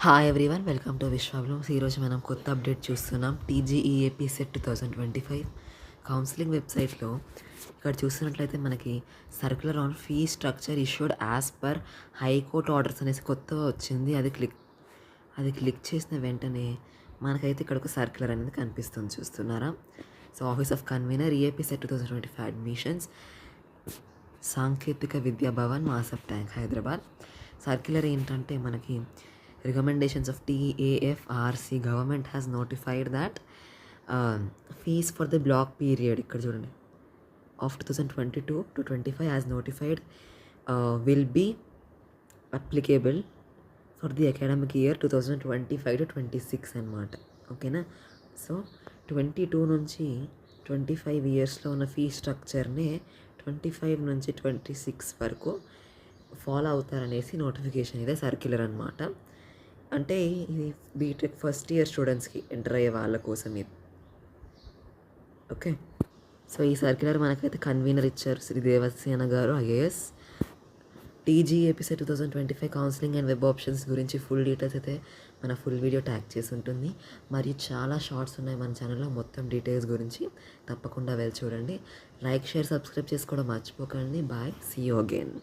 Hi everyone, welcome to Vishwablogs. ఈరోజు మనం కొత్త అప్డేట్ చూస్తున్నాం. టీజీఈఏపీ సెట్ 2025 కౌన్సిలింగ్ వెబ్సైట్లో ఇక్కడ చూస్తున్నట్లయితే మనకి circular on fee structure issued as per high court orders అనేసి కొత్తగా వచ్చింది. అది క్లిక్ చేసిన వెంటనే మనకైతే ఇక్కడ ఒక సర్క్యులర్ అనేది కనిపిస్తుంది, చూస్తున్నారా? So office of convener EAP set 2025 admissions, సాంకేతిక విద్యా భవన్, మాసఫ్ ట్యాంక్, హైదరాబాద్. సర్క్యులర్ ఏంటంటే మనకి recommendations of TAFRC government has notified that fees for the block period ఇక్కడ చూడండి of 2022 to 25 as notified will be applicable for the academic year 2025 to 26 అన్నమాట. ఓకేనా? So 22 నుంచి 25 ఇయర్స్లో ఉన్న ఫీ స్ట్రక్చర్నే 25 నుంచి 26 వరకు ఫాలో అవుతారనేసి నోటిఫికేషన్ ఇదే సర్క్యులర్ అనమాట. అంటే ఇది బీటెక్ ఫస్ట్ ఇయర్ స్టూడెంట్స్కి ఎంటర్ అయ్యే వాళ్ళ కోసం ఇది. ఓకే, సో ఈ సర్క్యులర్ మనకైతే కన్వీనర్ ఇచ్చారు శ్రీ దేవసేన గారు, IAS. TGAP set 2025 counselling and web options గురించి ఫుల్ డీటెయిల్స్ అయితే మన ఫుల్ వీడియో ట్యాగ్ చేసి ఉంటుంది. మరియు చాలా షార్ట్స్ ఉన్నాయి మన ఛానల్లో మొత్తం డీటెయిల్స్ గురించి, తప్పకుండా వెళ్ళి చూడండి. లైక్, షేర్, సబ్స్క్రైబ్ చేసుకోవడం మర్చిపోకండి. Bye, see you again.